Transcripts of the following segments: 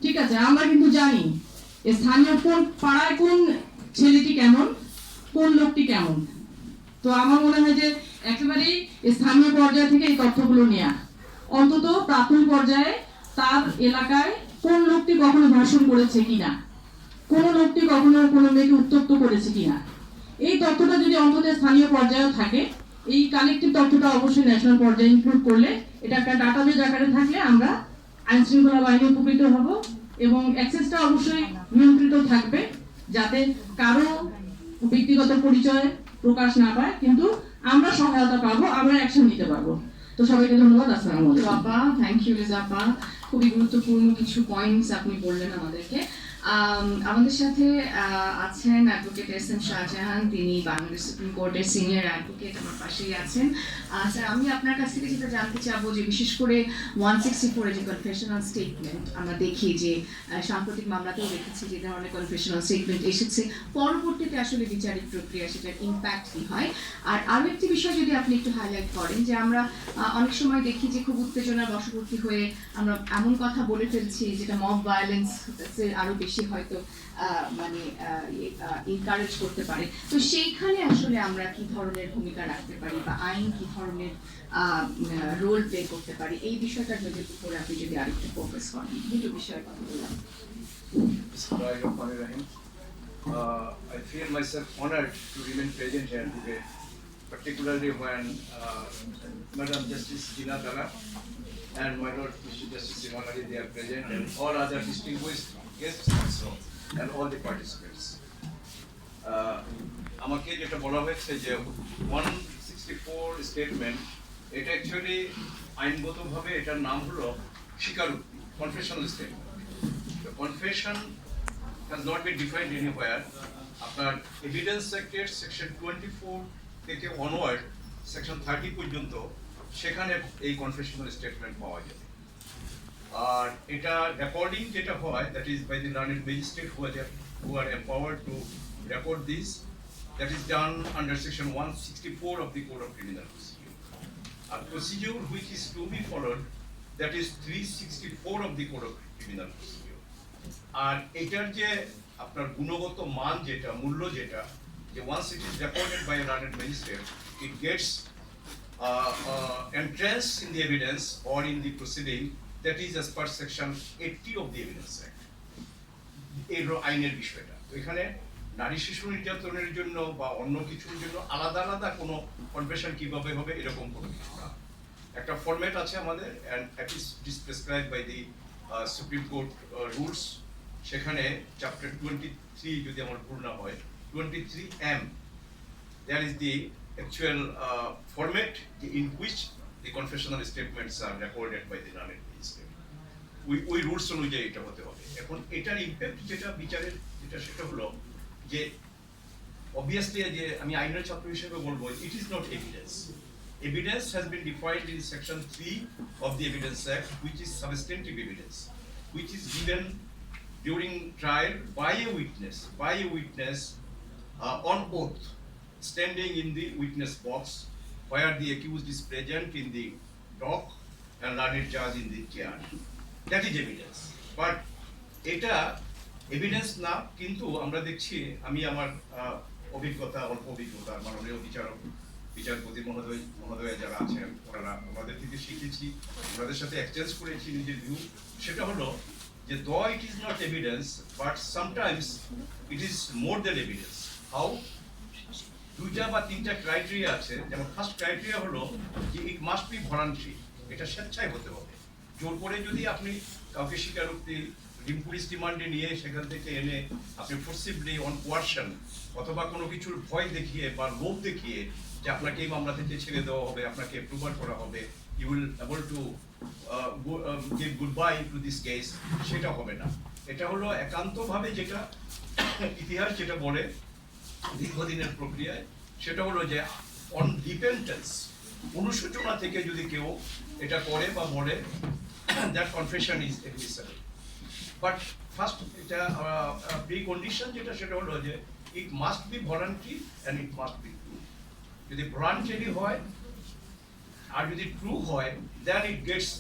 ঠিক আছে, আমরা কিন্তু জানি স্থানীয় কোন পাড়ায় কোন ছেলেটি কেমন, কোন লোকটি কেমন। তো আমার মনে হয় যে একেবারেই স্থানীয় পর্যায় থেকে এই তথ্যগুলো নেওয়া, অন্তত প্রাথমিক পর্যায়ে তার এলাকায় কোন লোকটি কখনো ধর্ষণ করেছে কিনা, কোন লোকটি কখনো কোনো মেয়েকে উত্ত্যক্ত করেছে কিনা, এই তথ্যটা যদি অন্তত স্থানীয় পর্যায়েও থাকে, এই কালেকটিভ তথ্যটা অবশ্যই ন্যাশনাল পর্যায়ে ইনক্লুড করলে এটা একটা ডাটাবেজ আকারে থাকলে আমরা আইন শৃঙ্খলা বাহিনী উপকৃত হব এবং অ্যাক্সেসটা অবশ্যই নিয়ন্ত্রিত থাকবে, যাতে কারো ব্যক্তিগত পরিচয় প্রকাশ না পায়, কিন্তু আমরা সহায়তা পাবো, আমরা অ্যাকশন নিতে পারবো। তো সবাইকে ধন্যবাদ। আসসালামু আলাইকুম। আপা, থ্যাংক ইউ লিজা আপা, খুবই গুরুত্বপূর্ণ কিছু পয়েন্টস আপনি বললেন আমাদেরকে। আমাদের সাথে আছেন অ্যাডভোকেট এস এম শাহজাহান, তিনি বাংলাদেশ সুপ্রিম কোর্টের সিনিয়র অ্যাডভোকেট, আমার পাশেই আছেন। স্যার, আমি আপনার কাছ থেকে যেটা জানতে চাবো যে বিশেষ করে 164 যে কনফেশনাল স্টেটমেন্ট আমরা দেখি যে সাম্প্রতিক মামলাতেও দেখেছি যে ধরনের কনফেশনাল স্টেটমেন্ট এসেছে, পরবর্তীতে আসলে বিচারিক প্রক্রিয়া সেটার ইম্প্যাক্ট কি হয়। আর আরও একটি বিষয় যদি আপনি একটু হাইলাইট করেন যে আমরা অনেক সময় দেখি যে খুব উত্তেজনার বশবর্তী হয়ে আমরা এমন কথা বলে ফেলছি যেটা মব ভায়োলেন্স আরো বেশি হয়তো মানে এনকারেজ করতে পারে। তো সেইখানে আসলে আমরা কি ধরনের ভূমিকা রাখতে পারি বা আইন কি ধরনের রোল প্লে করতে পারি, এই বিষয়টার উপরে আপনি যদি আরেকটু ফোকাস করেন। দুটো বিষয়ে কথা বললাম। I feel myself honored to remain present here today, particularly when Madam Justice Gina Dara and my Lord Mr. Justice Simanari, they are present, and all other distinguished guests also, and all the participants. আমাকে যেটা বলা হয়েছে যে 164 statement, এটা actually আইনগতভাবে এটার নাম হলো স্বীকারোক্তি, confessional statement. Confession has not been defined anywhere. আপনার এভিডেন্স অ্যাক্টের সেকশন 24 থেকে অনওয়ার্ড সেকশন 30 পর্যন্ত সেখানে এই কনফেশনাল স্টেটমেন্ট পাওয়া যাবে। আর এটা রেকর্ডিং যেটা হয়, that is by the learned magistrate who are empowered to record this, that is done under section 164 of the Code of Criminal Procedure. A procedure which is to be followed, that is 364 of the Code of Criminal Procedure. আর এটার যে আপনার গুণগত মান যেটা, মূল্য যেটা, যে once it is recorded by a learned magistrate, it gets entrance in the evidence or in the proceeding, that is as per section 80 of the Evidence Act. এই আইনের বিষয়টা তো এখানে নারী শিশু নির্যাতনের জন্য বা অন্য কিছুর জন্য আলাদা আলাদা কোনো কনফেশন কিভাবে হবে এরকম কোনো কিছু না। একটা ফরম্যাট আছে আমাদের, and that is prescribed by the Supreme Court rules. সেখানে চ্যাপ্টার 23 যদি আমার ভুল না হয় 23M, there is the actual format in which the confessional statements are recorded by the learned magistrate. ওই রুলস অনুযায়ী এটা হতে হবে। এখন এটার ইম্প্যাক্ট যেটা বিচারের যেটা সেটা হলো যে অবভিয়াসলি যে আমি আইনের ছাত্র হিসেবে বলবো, it is not evidence. Evidence has been defined in section 3 of the Evidence Act, which is substantive evidence, which is given during trial by a witness on oath, standing in the witness box where the accused is present in the dock and learned judge in the chair. That is evidence. But এটা evidence না, কিন্তু আমরা দেখছি, আমি আমার অভিজ্ঞতা, অল্প অভিজ্ঞতা, মাননীয় বিচারপতি মহোদয় যারা আছেন ওনারা আমাদের থেকে শিখেছি, ওনাদের সাথে এক্সচেঞ্জ করেছি নিজের ভিউ। সেটা হলো যে though it is not evidence, but sometimes it is more than evidence. How? দুইটা বা তিনটা ক্রাইটেরিয়া আছে। যেমন ফার্স্ট ক্রাইটেরিয়া হলো যে ইট মাস্ট বি ভলান্টারি, এটা স্বেচ্ছায় হতে হবে। জোর করে যদি আপনি কাউকে স্বীকারোক্তি পুলিশ রিমান্ডে নিয়ে সেখান থেকে এনে আপনি ফোর্সিবলি অন কোয়ারশন অথবা কোনো কিছুর ভয় দেখিয়ে বা লোভ দেখিয়ে যে আপনাকে এই মামলা থেকে ছেড়ে দেওয়া হবে, আপনাকে অ্যাপ্রুভাল করা হবে, you will able to give good bye to this case, সেটা হবে না। এটা হলো একান্তভাবে যেটা ইতিহাস যেটা বলে দীর্ঘদিনের প্রক্রিয়ায়, সেটা হলো যে অন রিপেন্টেন্স, অনুশোচনা থেকে যদি কেউ এটা করে বা বলে, that confession is admissible. But first এটা প্রি কন্ডিশন যেটা সেটা হলো যে it must be voluntary and it must be true. যদি ভলান্টারি হয় আর যদি ট্রু হয়, দেন ইট গেটস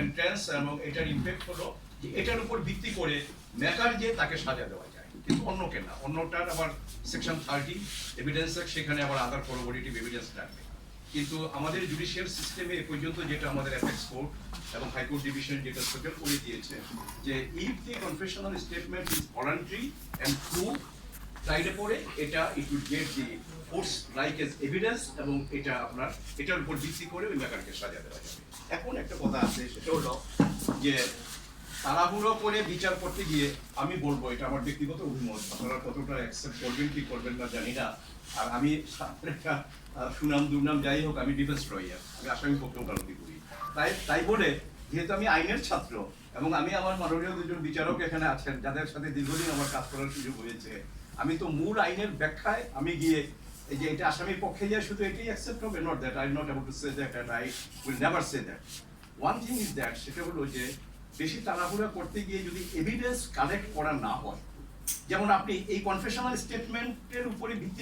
এন্ট্রান্স এবং এটার ইমপ্যাক্ট হলো যে এটার উপর ভিত্তি করে মেকার যে তাকে সাজা দেওয়া যায়, কিন্তু অন্যকে না। অন্যটার আবার সেকশন 30 এভিডেন্স সেখানে আবার আদার করোবোরেটিভ এভিডেন্স রাখবে। কিন্তু আমাদের জুডিশিয়াল সিস্টেমে এ পর্যন্ত যেটা আমাদের অ্যাপেক্স কোর্ট এবং হাইকোর্ট ডিভিশন যেটা সেটেল করে দিয়েছে যে if the confessional statement is voluntary and true, তাইলে পরে এটা it will get the force like as evidence, এবং এটা আপনার এটার উপর ভিত্তি করে ওই মেকারকে সাজা দেওয়া যাবে। এখন একটা কথা আছে, সেটা হলো যে তাড়াহুড়ো করে বিচার করতে গিয়ে, আমি বলবো এটা আমার ব্যক্তিগত অভিমত, আপনারা কতটা অ্যাকসেপ্ট করবেন কি করবেন না জানি না। আর আমি একটা সুনাম দুর্নাম যাই হোক, আমি ডিফেন্স লয়ার, আমি আসামি পক্ষে ওকালতি করি। তাই বলে যেহেতু আমি আইনের ছাত্র এবং আমি আমার মাননীয় দুজন বিচারক এখানে আছেন যাদের সাথে দীর্ঘদিন আমার কাজ করার সুযোগ হয়েছে, আমি তো মূল আইনের ব্যাখ্যায় আমি গিয়ে এই যে এটা আসামির পক্ষে যায় শুধু এটাই অ্যাকসেপ্ট হবে, not that I am not able to say that and I will never say that. One thing is that, সেটা হলো যে বেশি তাড়াহুড়া করতে গিয়ে যদি এভিডেন্স কালেক্ট করা না হয়, যেমন আপনি এই কনফেশনাল স্টেটমেন্টের উপরে ভিত্তি